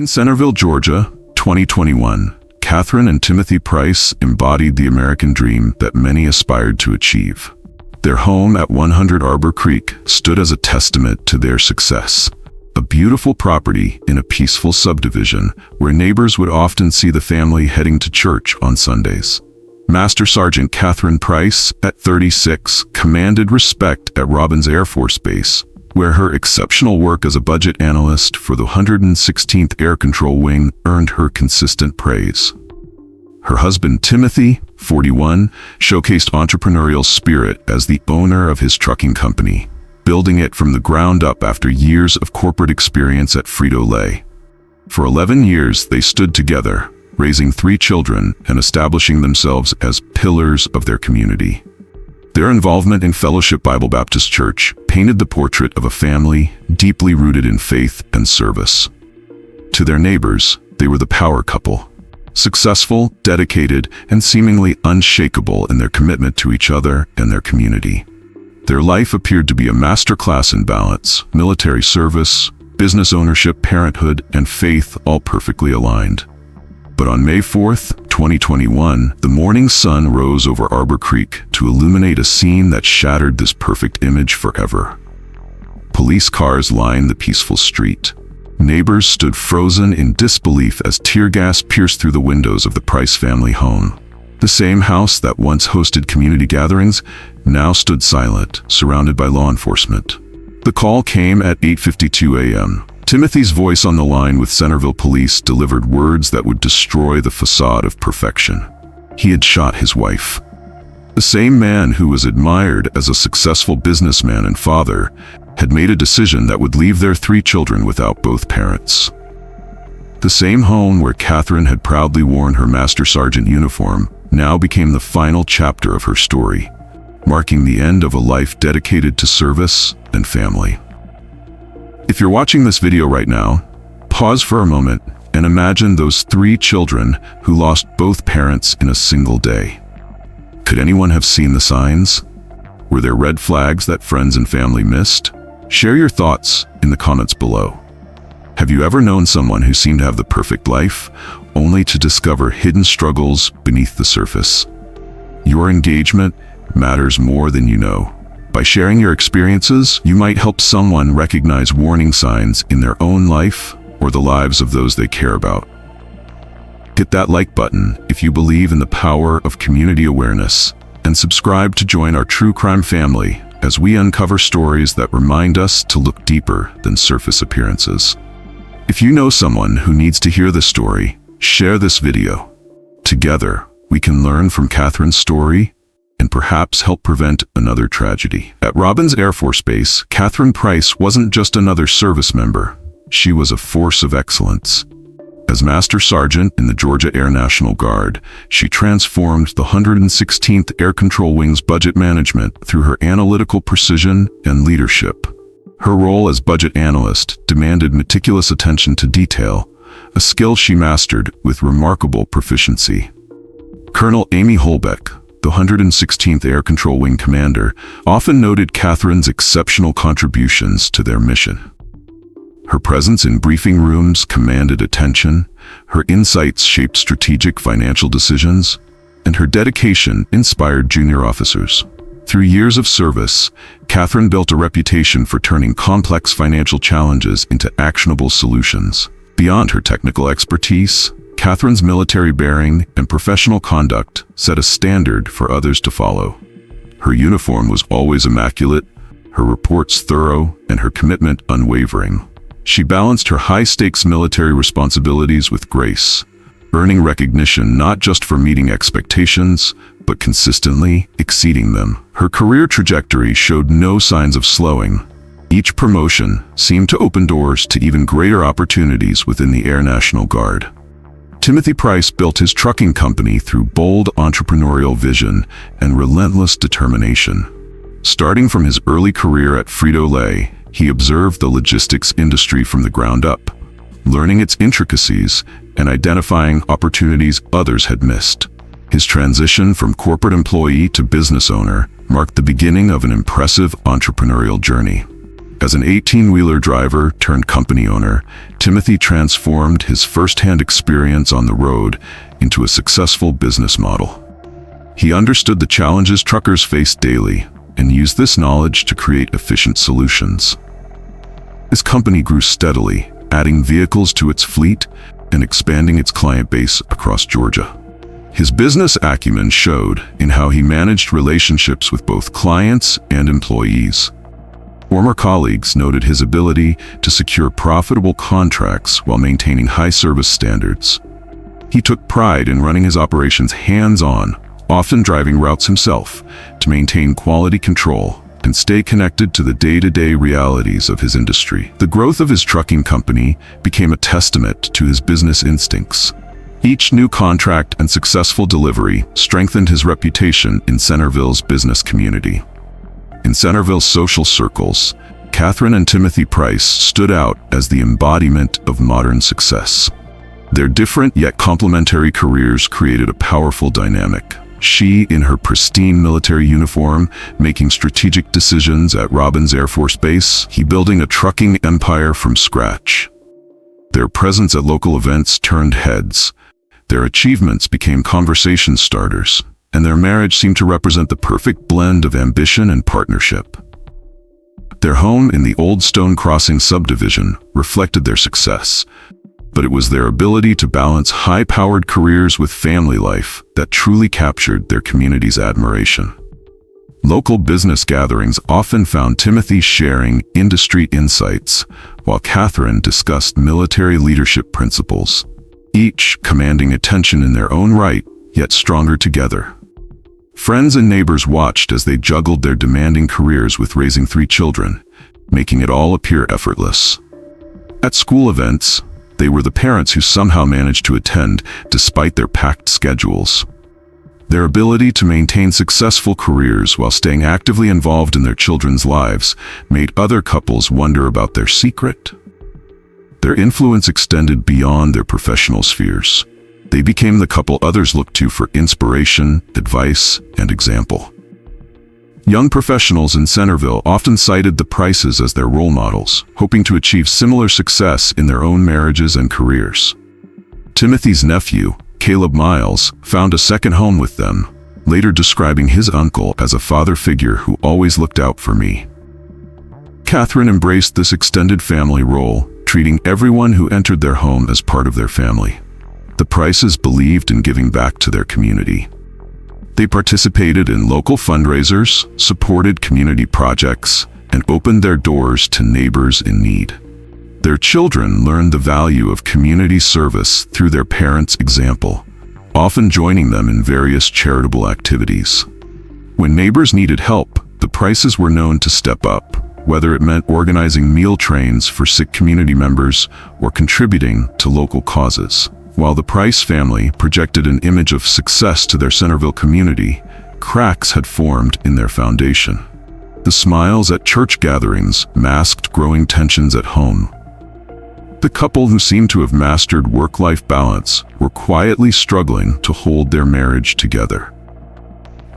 In Centerville, Georgia, 2021, Katherine and Timothy Price embodied the American dream that many aspired to achieve. Their home at 100 Arbor Creek stood as a testament to their success. A beautiful property in a peaceful subdivision where neighbors would often see the family heading to church on Sundays. Master Sergeant Katherine Price, at 36, commanded respect at Robins Air Force Base, where her exceptional work as a budget analyst for the 116th Air Control Wing earned her consistent praise. Her husband Timothy, 41, showcased entrepreneurial spirit as the owner of his trucking company, building it from the ground up after years of corporate experience at Frito-Lay. For 11 years, they stood together, raising 3 children and establishing themselves as pillars of their community. Their involvement in Fellowship Bible Baptist Church painted the portrait of a family deeply rooted in faith and service. To their neighbors, they were the power couple, successful, dedicated, and seemingly unshakable in their commitment to each other and their community. Their life appeared to be a masterclass in balance, military service, business ownership, parenthood, and faith, all perfectly aligned. But on May 4th, 2021, the morning sun rose over Arbor Creek to illuminate a scene that shattered this perfect image forever. Police cars lined the peaceful street. Neighbors stood frozen in disbelief as tear gas pierced through the windows of the Price family home. The same house that once hosted community gatherings now stood silent, surrounded by law enforcement. The call came at 8:52 a.m. Timothy's voice on the line with Centerville police delivered words that would destroy the facade of perfection. He had shot his wife. The same man who was admired as a successful businessman and father had made a decision that would leave their 3 children without both parents. The same home where Katherine had proudly worn her Master Sergeant uniform now became the final chapter of her story, marking the end of a life dedicated to service and family. If you're watching this video right now, pause for a moment and imagine those 3 children who lost both parents in a single day. Could anyone have seen the signs? Were there red flags that friends and family missed? Share your thoughts in the comments below. Have you ever known someone who seemed to have the perfect life, only to discover hidden struggles beneath the surface? Your engagement matters more than you know. By sharing your experiences, you might help someone recognize warning signs in their own life or the lives of those they care about. Hit that like button if you believe in the power of community awareness, and subscribe to join our true crime family as we uncover stories that remind us to look deeper than surface appearances. If you know someone who needs to hear this story, share this video. Together, we can learn from Katherine's story and perhaps help prevent another tragedy. At Robins Air Force Base, Katherine Price wasn't just another service member. She was a force of excellence. As Master Sergeant in the Georgia Air National Guard, she transformed the 116th Air Control Wing's budget management through her analytical precision and leadership. Her role as budget analyst demanded meticulous attention to detail, a skill she mastered with remarkable proficiency. Colonel Amy Holbeck, the 116th Air Control Wing commander, often noted Katherine's exceptional contributions to their mission. Her presence in briefing rooms commanded attention, her insights shaped strategic financial decisions, and her dedication inspired junior officers. Through years of service, Katherine built a reputation for turning complex financial challenges into actionable solutions. Beyond her technical expertise, Katherine's military bearing and professional conduct set a standard for others to follow. Her uniform was always immaculate, her reports thorough, and her commitment unwavering. She balanced her high-stakes military responsibilities with grace, earning recognition not just for meeting expectations, but consistently exceeding them. Her career trajectory showed no signs of slowing. Each promotion seemed to open doors to even greater opportunities within the Air National Guard. Timothy Price built his trucking company through bold entrepreneurial vision and relentless determination. Starting from his early career at Frito-Lay, he observed the logistics industry from the ground up, learning its intricacies and identifying opportunities others had missed. His transition from corporate employee to business owner marked the beginning of an impressive entrepreneurial journey. As an 18-wheeler driver turned company owner, Timothy transformed his first-hand experience on the road into a successful business model. He understood the challenges truckers faced daily and used this knowledge to create efficient solutions. His company grew steadily, adding vehicles to its fleet and expanding its client base across Georgia. His business acumen showed in how he managed relationships with both clients and employees. Former colleagues noted his ability to secure profitable contracts while maintaining high service standards. He took pride in running his operations hands-on, often driving routes himself to maintain quality control and stay connected to the day-to-day realities of his industry. The growth of his trucking company became a testament to his business instincts. Each new contract and successful delivery strengthened his reputation in Centerville's business community. In Centerville's social circles, Katherine and Timothy Price stood out as the embodiment of modern success. Their different yet complementary careers created a powerful dynamic. She, in her pristine military uniform, making strategic decisions at Robins Air Force Base, he building a trucking empire from scratch. Their presence at local events turned heads. Their achievements became conversation starters, and their marriage seemed to represent the perfect blend of ambition and partnership. Their home in the Old Stone Crossing subdivision reflected their success, but it was their ability to balance high-powered careers with family life that truly captured their community's admiration. Local business gatherings often found Timothy sharing industry insights, while Katherine discussed military leadership principles, each commanding attention in their own right, yet stronger together. Friends and neighbors watched as they juggled their demanding careers with raising 3 children, making it all appear effortless. At school events, they were the parents who somehow managed to attend despite their packed schedules. Their ability to maintain successful careers while staying actively involved in their children's lives made other couples wonder about their secret. Their influence extended beyond their professional spheres. They became the couple others looked to for inspiration, advice, and example. Young professionals in Centerville often cited the Prices as their role models, hoping to achieve similar success in their own marriages and careers. Timothy's nephew, Caleb Miles, found a second home with them, later describing his uncle as a father figure who always looked out for me. Katherine embraced this extended family role, treating everyone who entered their home as part of their family. The Prices believed in giving back to their community. They participated in local fundraisers, supported community projects, and opened their doors to neighbors in need. Their children learned the value of community service through their parents' example, often joining them in various charitable activities. When neighbors needed help, the Prices were known to step up, whether it meant organizing meal trains for sick community members or contributing to local causes. While the Price family projected an image of success to their Centerville community, cracks had formed in their foundation. The smiles at church gatherings masked growing tensions at home. The couple who seemed to have mastered work-life balance were quietly struggling to hold their marriage together.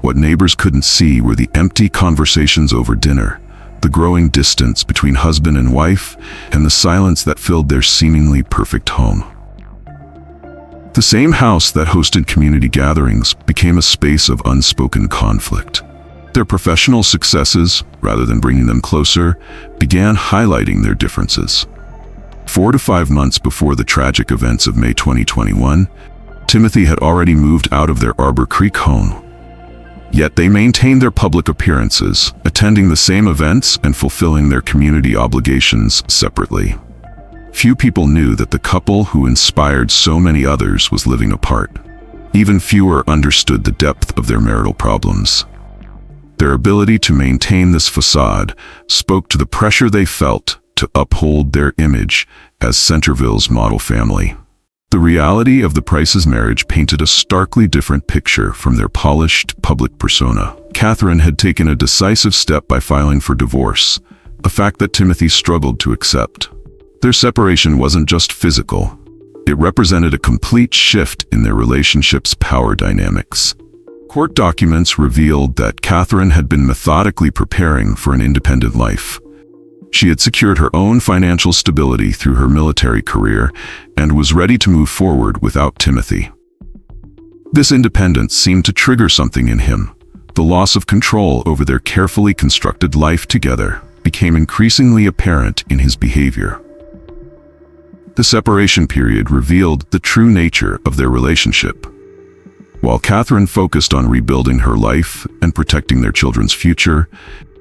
What neighbors couldn't see were the empty conversations over dinner, the growing distance between husband and wife, and the silence that filled their seemingly perfect home. The same house that hosted community gatherings became a space of unspoken conflict. Their professional successes, rather than bringing them closer, began highlighting their differences. 4 to 5 months before the tragic events of May 2021, Timothy had already moved out of their Arbor Creek home. Yet they maintained their public appearances, attending the same events and fulfilling their community obligations separately. Few people knew that the couple who inspired so many others was living apart. Even fewer understood the depth of their marital problems. Their ability to maintain this facade spoke to the pressure they felt to uphold their image as Centerville's model family. The reality of the Prices' marriage painted a starkly different picture from their polished public persona. Katherine had taken a decisive step by filing for divorce, a fact that Timothy struggled to accept. Their separation wasn't just physical. It represented a complete shift in their relationship's power dynamics. Court documents revealed that Katherine had been methodically preparing for an independent life. She had secured her own financial stability through her military career and was ready to move forward without Timothy. This independence seemed to trigger something in him. The loss of control over their carefully constructed life together became increasingly apparent in his behavior. The separation period revealed the true nature of their relationship. While Katherine focused on rebuilding her life and protecting their children's future,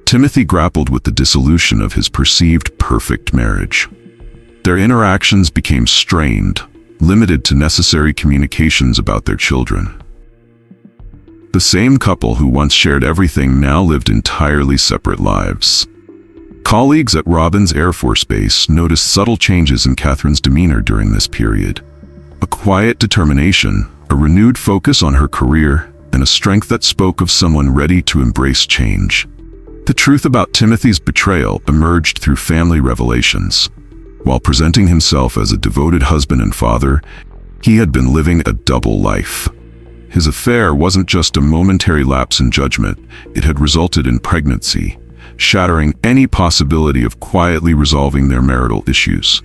Timothy grappled with the dissolution of his perceived perfect marriage. Their interactions became strained, limited to necessary communications about their children. The same couple who once shared everything now lived entirely separate lives. Colleagues at Robins Air Force Base noticed subtle changes in Katherine's demeanor during this period. A quiet determination, a renewed focus on her career, and a strength that spoke of someone ready to embrace change. The truth about Timothy's betrayal emerged through family revelations. While presenting himself as a devoted husband and father, he had been living a double life. His affair wasn't just a momentary lapse in judgment, it had resulted in pregnancy, shattering any possibility of quietly resolving their marital issues.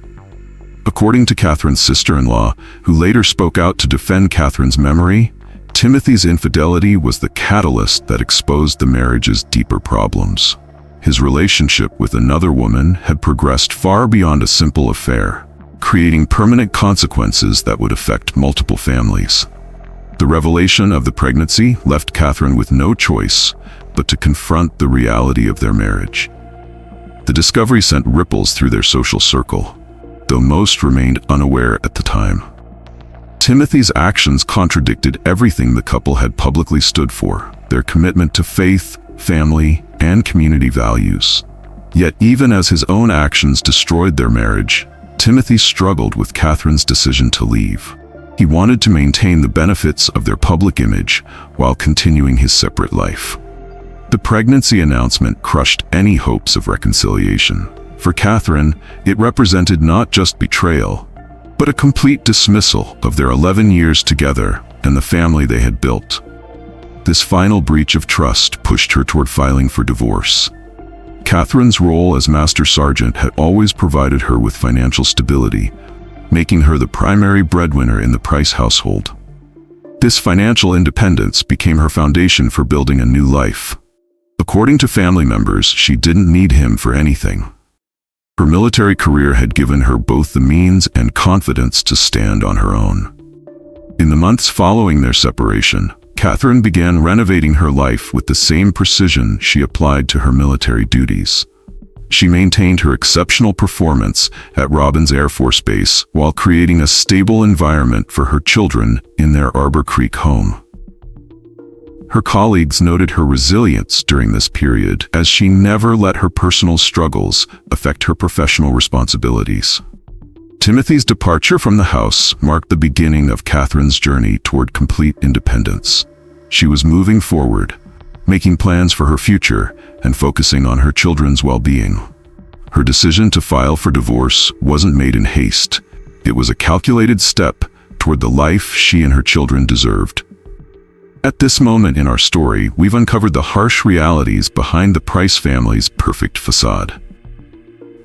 According to Katherine's sister-in-law, who later spoke out to defend Katherine's memory, Timothy's infidelity was the catalyst that exposed the marriage's deeper problems. His relationship with another woman had progressed far beyond a simple affair, creating permanent consequences that would affect multiple families. The revelation of the pregnancy left Katherine with no choice but to confront the reality of their marriage. The discovery sent ripples through their social circle, though most remained unaware at the time. Timothy's actions contradicted everything the couple had publicly stood for, their commitment to faith, family, and community values. Yet even as his own actions destroyed their marriage, Timothy struggled with Katherine's decision to leave. He wanted to maintain the benefits of their public image while continuing his separate life. The pregnancy announcement crushed any hopes of reconciliation. For Katherine, it represented not just betrayal, but a complete dismissal of their 11 years together and the family they had built. This final breach of trust pushed her toward filing for divorce. Katherine's role as Master Sergeant had always provided her with financial stability, making her the primary breadwinner in the Price household. This financial independence became her foundation for building a new life. According to family members, she didn't need him for anything. Her military career had given her both the means and confidence to stand on her own. In the months following their separation, Katherine began renovating her life with the same precision she applied to her military duties. She maintained her exceptional performance at Robins Air Force Base while creating a stable environment for her children in their Arbor Creek home. Her colleagues noted her resilience during this period, as she never let her personal struggles affect her professional responsibilities. Timothy's departure from the house marked the beginning of Katherine's journey toward complete independence. She was moving forward, making plans for her future and focusing on her children's well-being. Her decision to file for divorce wasn't made in haste. It was a calculated step toward the life she and her children deserved. At this moment in our story, we've uncovered the harsh realities behind the Price family's perfect facade.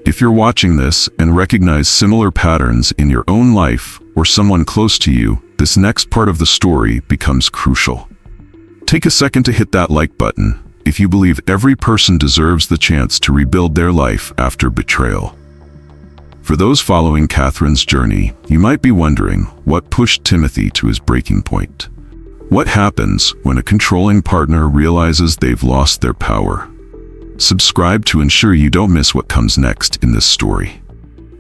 If you're watching this and recognize similar patterns in your own life or someone close to you, this next part of the story becomes crucial. Take a second to hit that like button if you believe every person deserves the chance to rebuild their life after betrayal. For those following Katherine's journey, you might be wondering what pushed Timothy to his breaking point. What happens when a controlling partner realizes they've lost their power? Subscribe to ensure you don't miss what comes next in this story.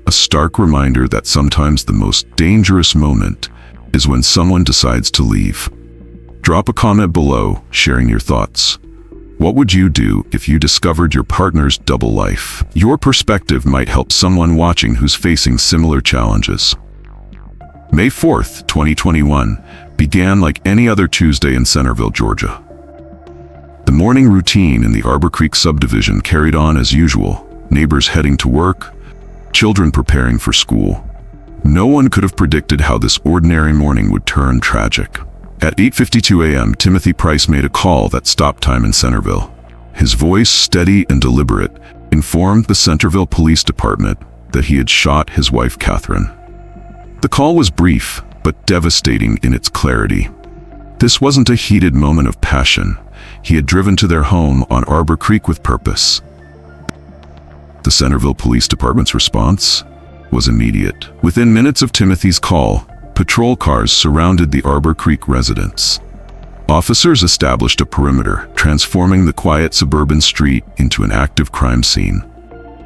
A stark reminder that sometimes the most dangerous moment is when someone decides to leave. Drop a comment below, sharing your thoughts. What would you do if you discovered your partner's double life? Your perspective might help someone watching who's facing similar challenges. May 4th, 2021, began like any other Tuesday in Centerville, Georgia. The morning routine in the Arbor Creek subdivision carried on as usual, neighbors heading to work, children preparing for school. No one could have predicted how this ordinary morning would turn tragic. At 8:52 a.m., Timothy Price made a call that stopped time in Centerville. His voice, steady and deliberate, informed the Centerville Police Department that he had shot his wife Katherine. The call was brief, but devastating in its clarity. This wasn't a heated moment of passion. He had driven to their home on Arbor Creek with purpose. The Centerville Police Department's response was immediate. Within minutes of Timothy's call, patrol cars surrounded the Arbor Creek residence. Officers established a perimeter, transforming the quiet suburban street into an active crime scene.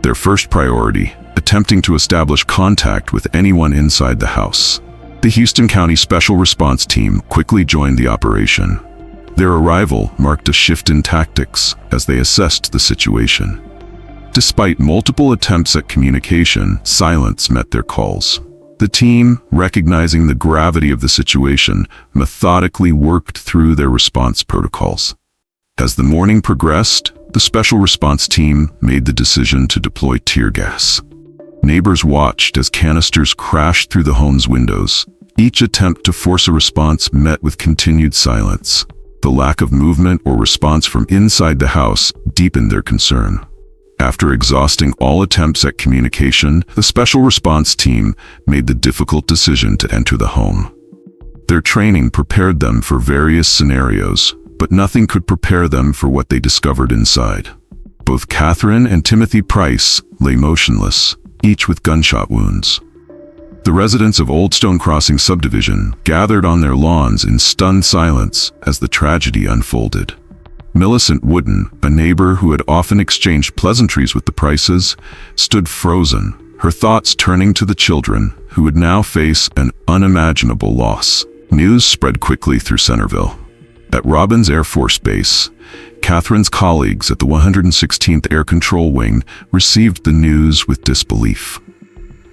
Their first priority, attempting to establish contact with anyone inside the house. The Houston County Special Response Team quickly joined the operation. Their arrival marked a shift in tactics as they assessed the situation. Despite multiple attempts at communication, silence met their calls. The team, recognizing the gravity of the situation, methodically worked through their response protocols. As the morning progressed, the Special Response Team made the decision to deploy tear gas. Neighbors watched as canisters crashed through the home's windows. Each attempt to force a response met with continued silence. The lack of movement or response from inside the house deepened their concern. After exhausting all attempts at communication, the Special Response Team made the difficult decision to enter the home. Their training prepared them for various scenarios, but nothing could prepare them for what they discovered inside. Both Katherine and Timothy Price lay motionless, each with gunshot wounds. The residents of Old Stone Crossing subdivision gathered on their lawns in stunned silence as the tragedy unfolded. Millicent Wooden, a neighbor who had often exchanged pleasantries with the Prices, stood frozen, her thoughts turning to the children who would now face an unimaginable loss. News spread quickly through Centerville. At Robins Air Force Base, Katherine's colleagues at the 116th Air Control Wing received the news with disbelief.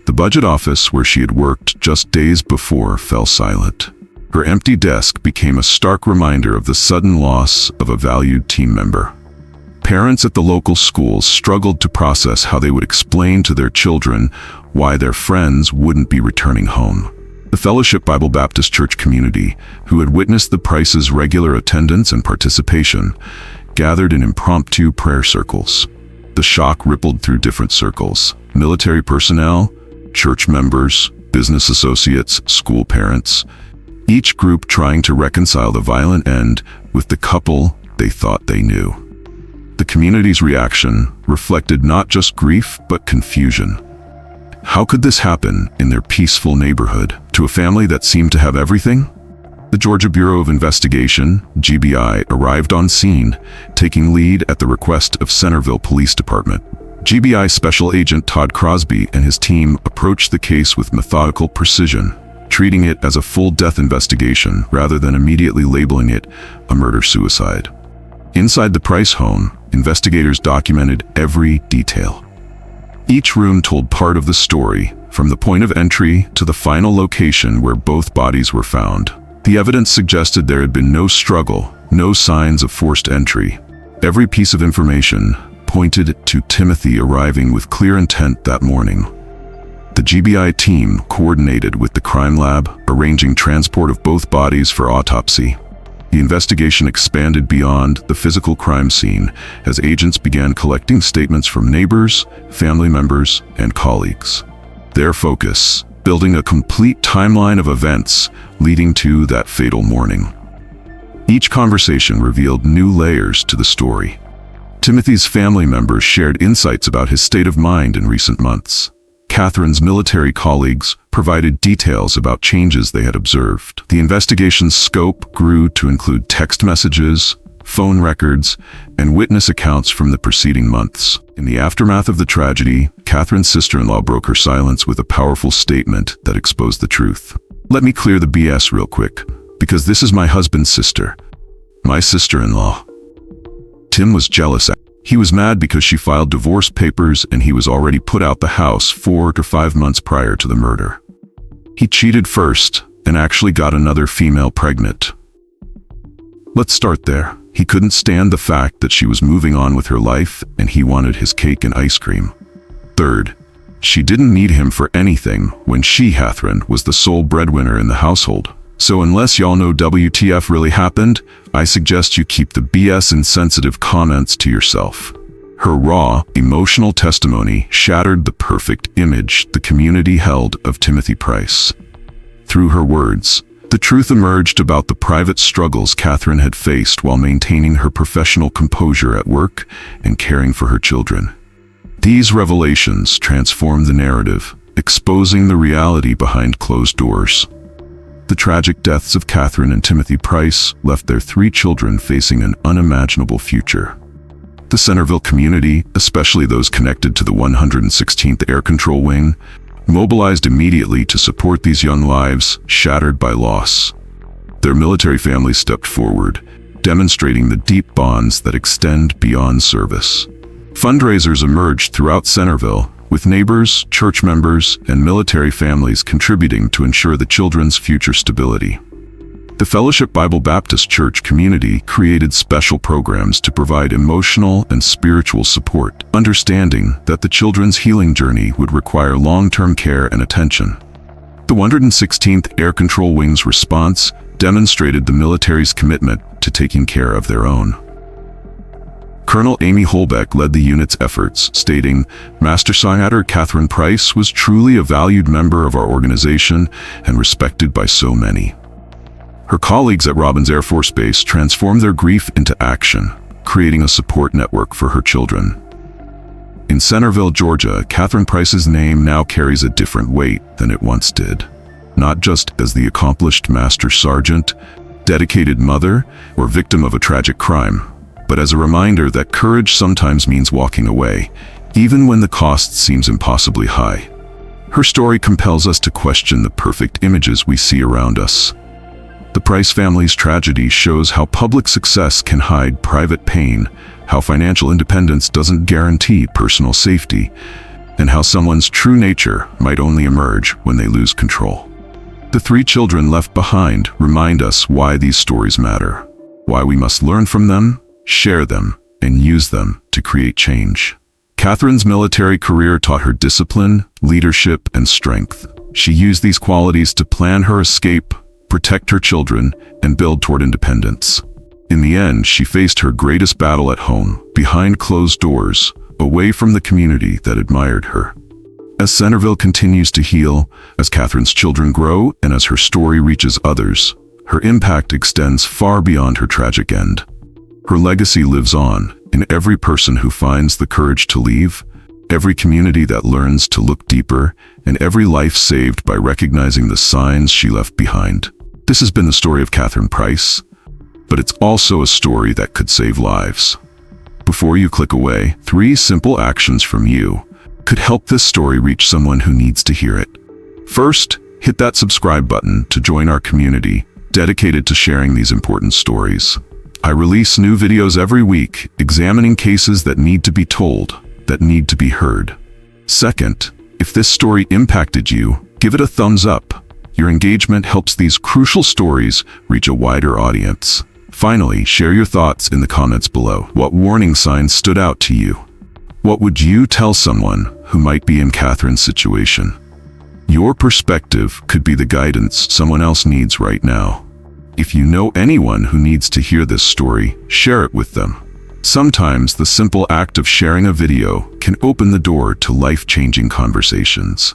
The budget office where she had worked just days before fell silent. Her empty desk became a stark reminder of the sudden loss of a valued team member. Parents at the local schools struggled to process how they would explain to their children why their friends wouldn't be returning home. The Fellowship Bible Baptist Church community, who had witnessed the Price's regular attendance and participation, gathered in impromptu prayer circles. The shock rippled through different circles: military personnel, church members, business associates, school parents, each group trying to reconcile the violent end with the couple they thought they knew. The community's reaction reflected not just grief but confusion. How could this happen in their peaceful neighborhood to a family that seemed to have everything? The Georgia Bureau of Investigation, GBI, arrived on scene, taking lead at the request of Centerville Police Department. GBI Special Agent Todd Crosby and his team approached the case with methodical precision, treating it as a full death investigation rather than immediately labeling it a murder-suicide. Inside the Price home, investigators documented every detail. Each room told part of the story, from the point of entry to the final location where both bodies were found. The evidence suggested there had been no struggle, no signs of forced entry. Every piece of information pointed to Timothy arriving with clear intent that morning. The GBI team coordinated with the crime lab, arranging transport of both bodies for autopsy. The investigation expanded beyond the physical crime scene as agents began collecting statements from neighbors, family members, and colleagues. Their focus, building a complete timeline of events leading to that fatal morning. Each conversation revealed new layers to the story. Timothy's family members shared insights about his state of mind in recent months. Katherine's military colleagues provided details about changes they had observed. The investigation's scope grew to include text messages, phone records, and witness accounts from the preceding months. In the aftermath of the tragedy, Katherine's sister-in-law broke her silence with a powerful statement that exposed the truth. "Let me clear the BS real quick, because this is my husband's sister, my sister-in-law." Tim was jealous. He was mad because she filed divorce papers and he was already put out the house 4 to 5 months prior to the murder. He cheated first and actually got another female pregnant. Let's start there. He couldn't stand the fact that she was moving on with her life and he wanted his cake and ice cream. Third, she didn't need him for anything when she, Katherine, was the sole breadwinner in the household. So unless y'all know WTF really happened, I suggest you keep the BS insensitive comments to yourself. Her raw, emotional testimony shattered the perfect image the community held of Timothy Price. Through her words, the truth emerged about the private struggles Katherine had faced while maintaining her professional composure at work and caring for her children. These revelations transformed the narrative, exposing the reality behind closed doors. The tragic deaths of Katherine and Timothy Price left their 3 children facing an unimaginable future. The Centerville community, especially those connected to the 116th Air Control Wing, mobilized immediately to support these young lives shattered by loss. Their military families stepped forward, demonstrating the deep bonds that extend beyond service. Fundraisers emerged throughout Centerville, with neighbors, church members, and military families contributing to ensure the children's future stability. The Fellowship Bible Baptist Church community created special programs to provide emotional and spiritual support, understanding that the children's healing journey would require long-term care and attention. The 116th Air Control Wing's response demonstrated the military's commitment to taking care of their own. Colonel Amy Holbeck led the unit's efforts, stating, "Master Sergeant Katherine Price was truly a valued member of our organization and respected by so many." Her colleagues at Robins Air Force Base transformed their grief into action, creating a support network for her children. In Centerville, Georgia, Katherine Price's name now carries a different weight than it once did. Not just as the accomplished Master Sergeant, dedicated mother, or victim of a tragic crime, but as a reminder that courage sometimes means walking away, even when the cost seems impossibly high. Her story compels us to question the perfect images we see around us. The Price family's tragedy shows how public success can hide private pain, how financial independence doesn't guarantee personal safety, and how someone's true nature might only emerge when they lose control. The 3 children left behind remind us why these stories matter, why we must learn from them, share them, and use them to create change. Katherine's military career taught her discipline, leadership, and strength. She used these qualities to plan her escape, protect her children, and build toward independence. In the end, she faced her greatest battle at home, behind closed doors, away from the community that admired her. As Centerville continues to heal, as Katherine's children grow, and as her story reaches others, her impact extends far beyond her tragic end. Her legacy lives on in every person who finds the courage to leave, every community that learns to look deeper, and every life saved by recognizing the signs she left behind. This has been the story of Katherine Price, but it's also a story that could save lives. Before you click away, 3 simple actions from you could help this story reach someone who needs to hear it. First, hit that subscribe button to join our community dedicated to sharing these important stories. I release new videos every week, examining cases that need to be told, that need to be heard. Second, if this story impacted you, give it a thumbs up. Your engagement helps these crucial stories reach a wider audience. Finally, share your thoughts in the comments below. What warning signs stood out to you? What would you tell someone who might be in Katherine's situation? Your perspective could be the guidance someone else needs right now. If you know anyone who needs to hear this story, share it with them. Sometimes the simple act of sharing a video can open the door to life-changing conversations.